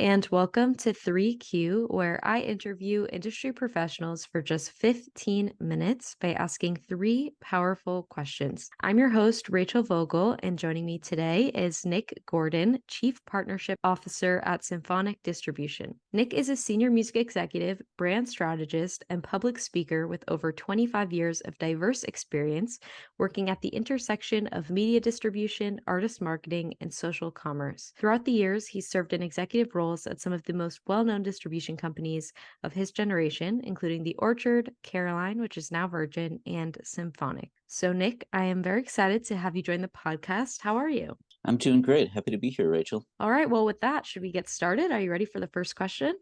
and welcome to 3Q, where I interview industry professionals for just 15 minutes by asking three powerful questions. I'm your host, Rachel Vogel, and joining me today is Nick Gordon, Chief Partnership Officer at Symphonic Distribution. Nick is a senior music executive, brand strategist, and public speaker with over 25 years of diverse experience working at the intersection of media distribution, artist marketing, and social commerce. Throughout the years, he's served in executive roles at some of the most well-known distribution companies of his generation, including The Orchard, Caroline, which is now Virgin, and Symphonic. So, Nick, I am very excited to have you join the podcast. How are you? I'm doing great. Happy to be here, Rachel. All right, well, with that, should we get started? Are you ready for the first question?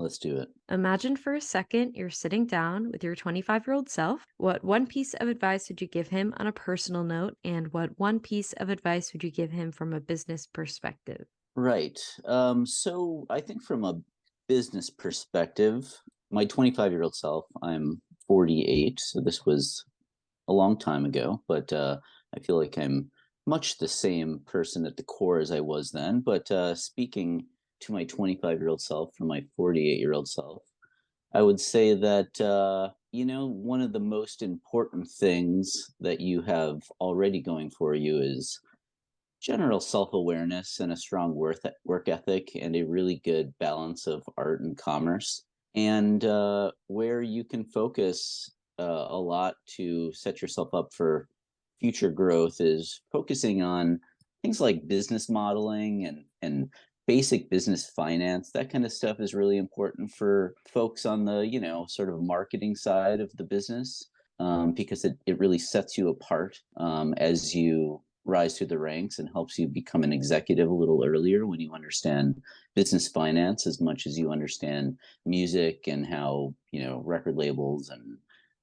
Let's do it. Imagine for a second you're sitting down with your 25-year-old self. What one piece of advice would you give him on a personal note, and what one piece of advice would you give him from a business perspective? Right. So I think from a business perspective, my 25-year-old self, I'm 48, so this was a long time ago, but I feel like I'm much the same person at the core as I was then. But speaking to my 25-year-old self from my 48-year-old self, I would say that, one of the most important things that you have already going for you is general self-awareness and a strong work ethic and a really good balance of art and commerce, and where you can focus a lot to set yourself up for future growth is focusing on things like business modeling and basic business finance. That kind of stuff is really important for folks on the sort of marketing side of the business, because it really sets you apart as you rise through the ranks and helps you become an executive a little earlier when you understand business finance as much as you understand music and how record labels and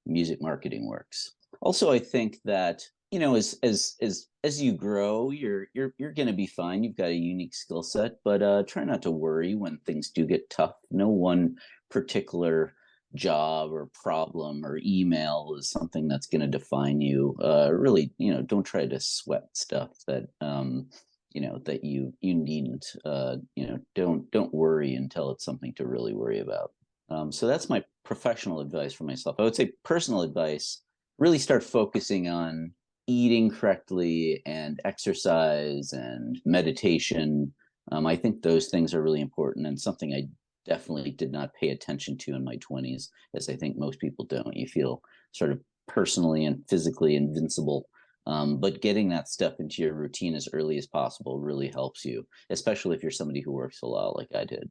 music marketing works. Also, I think that as you grow, you're going to be fine. You've got a unique skill set, but try not to worry when things do get tough. No one particular job or problem or email is something that's going to define you. Really, don't try to sweat stuff that that you needn't. Don't worry until it's something to really worry about. So that's my professional advice for myself. I would say personal advice: really start focusing on eating correctly and exercise and meditation. I think those things are really important and something I definitely did not pay attention to in my 20s, as I think most people don't. You feel sort of personally and physically invincible. But getting that stuff into your routine as early as possible really helps you, especially if you're somebody who works a lot like I did.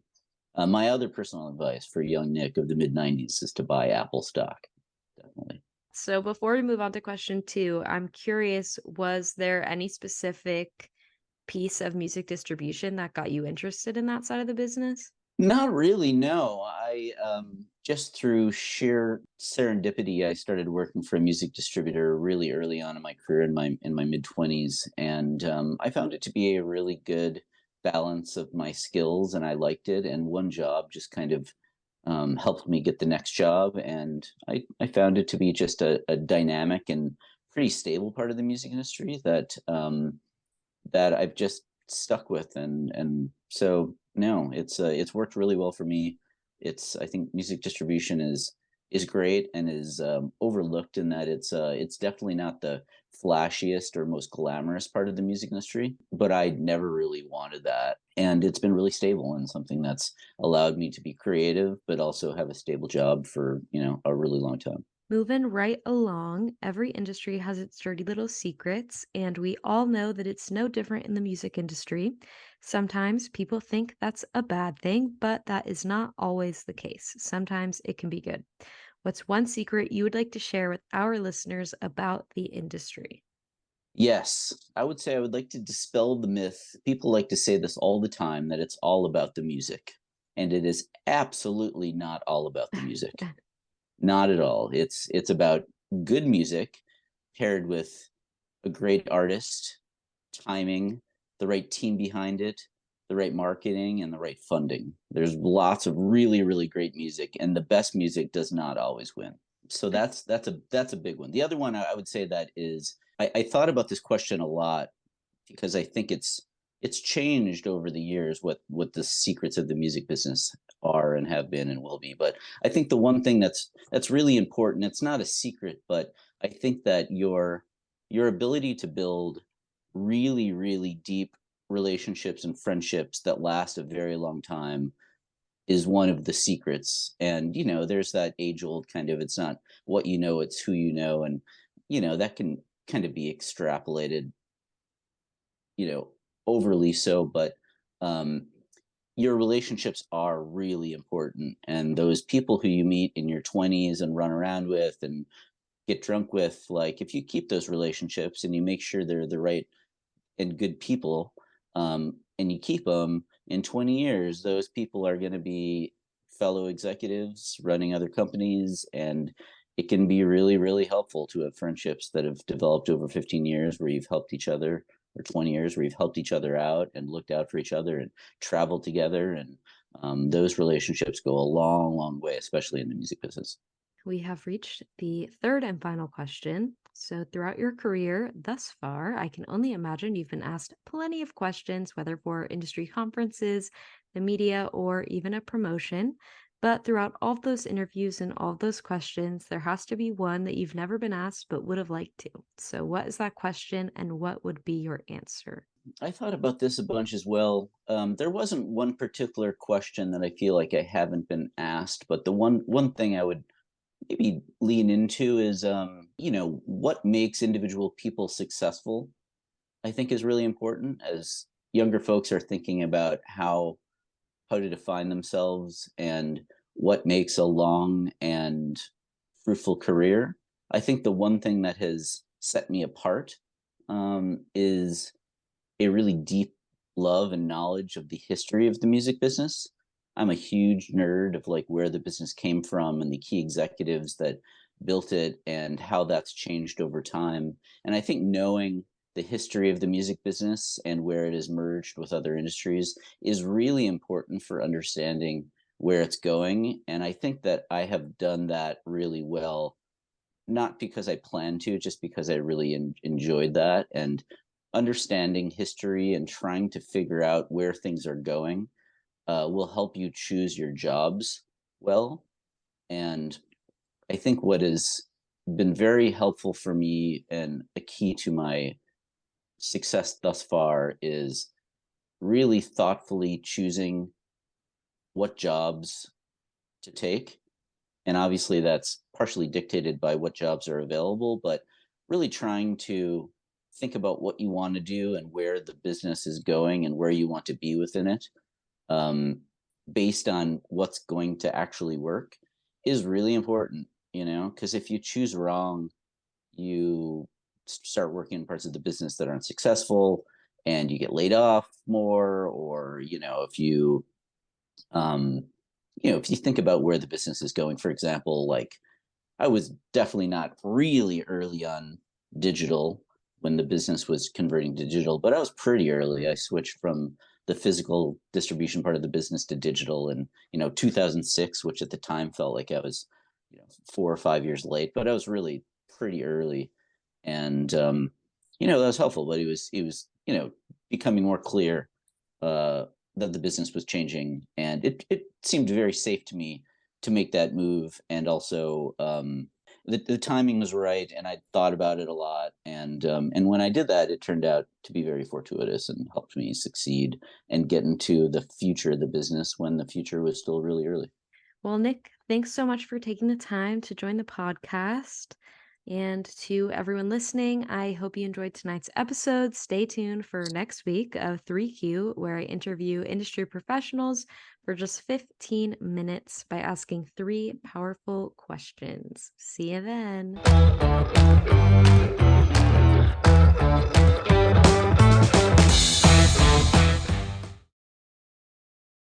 My other personal advice for young Nick of the mid-90s is to buy Apple stock. Definitely. So before we move on to question two, I'm curious, was there any specific piece of music distribution that got you interested in that side of the business? Not really, no. I just through sheer serendipity, I started working for a music distributor really early on in my career in my mid-20s, and I found it to be a really good balance of my skills, and I liked it. And one job just kind of helped me get the next job, and I found it to be just a dynamic and pretty stable part of the music industry that I've just stuck with, and so no, it's worked really well for me. I think music distribution is great and is overlooked in that it's definitely not the flashiest or most glamorous part of the music industry, but I never really wanted that, and it's been really stable and something that's allowed me to be creative but also have a stable job for a really long time. Moving right along, every industry has its dirty little secrets, and we all know that it's no different in the music industry. Sometimes people think that's a bad thing, but that is not always the case. Sometimes it can be good. What's one secret you would like to share with our listeners about the industry? Yes, I would say I would like to dispel the myth. People like to say this all the time, that it's all about the music, and it is absolutely not all about the music. Not at all. It's about good music paired with a great artist, timing, the right team behind it, the right marketing, and the right funding. There's lots of really, really great music, and the best music does not always win. So that's a big one. The other one I would say that is I thought about this question a lot because I think it's it's changed over the years what the secrets of the music business are and have been and will be. But I think the one thing that's really important, it's not a secret, but I think that your ability to build really, really deep relationships and friendships that last a very long time is one of the secrets. And, there's that age old kind of, it's not what you know, it's who you know. And, that can kind of be extrapolated, you know, overly so, but um, your relationships are really important. And those people who you meet in your 20s and run around with and get drunk with, like, if you keep those relationships and you make sure they're the right and good people, and you keep them in 20 years, those people are going to be fellow executives running other companies. And it can be really, really helpful to have friendships that have developed over 15 years where you've helped each other, or 20 years where you've helped each other out and looked out for each other and traveled together. And those relationships go a long, long way, especially in the music business. We have reached the third and final question. So, throughout your career thus far, I can only imagine you've been asked plenty of questions, whether for industry conferences, the media, or even a promotion. But throughout all of those interviews and all of those questions, there has to be one that you've never been asked but would have liked to. So, what is that question and what would be your answer? I thought about this a bunch as well. There wasn't one particular question that I feel like I haven't been asked, but the one thing I would maybe lean into is, what makes individual people successful. I think is really important as younger folks are thinking about how to define themselves and what makes a long and fruitful career. I think the one thing that has set me apart is a really deep love and knowledge of the history of the music business. I'm a huge nerd of like where the business came from and the key executives that built it and how that's changed over time. And I think knowing the history of the music business and where it has merged with other industries is really important for understanding where it's going. And I think that I have done that really well, not because I plan to, just because I really enjoyed that. And understanding history and trying to figure out where things are going will help you choose your jobs well. And I think what has been very helpful for me and a key to my success thus far is really thoughtfully choosing what jobs to take. And obviously, that's partially dictated by what jobs are available, but really trying to think about what you want to do and where the business is going and where you want to be within it, um, based on what's going to actually work is really important, because if you choose wrong, you start working in parts of the business that aren't successful and you get laid off more, or, um, if you think about where the business is going, for example, like I was definitely not really early on digital when the business was converting to digital, but I was pretty early. I switched from the physical distribution part of the business to digital in, 2006, which at the time felt like I was, 4 or 5 years late, but I was really pretty early. And that was helpful, but it was becoming more clear uh that the business was changing, and it seemed very safe to me to make that move. And also, the timing was right, and I thought about it a lot. And when I did that, it turned out to be very fortuitous and helped me succeed and get into the future of the business when the future was still really early. Well, Nick, thanks so much for taking the time to join the podcast. And to everyone listening, I hope you enjoyed tonight's episode. Stay tuned for next week of 3Q, where I interview industry professionals for just 15 minutes by asking three powerful questions. See you then.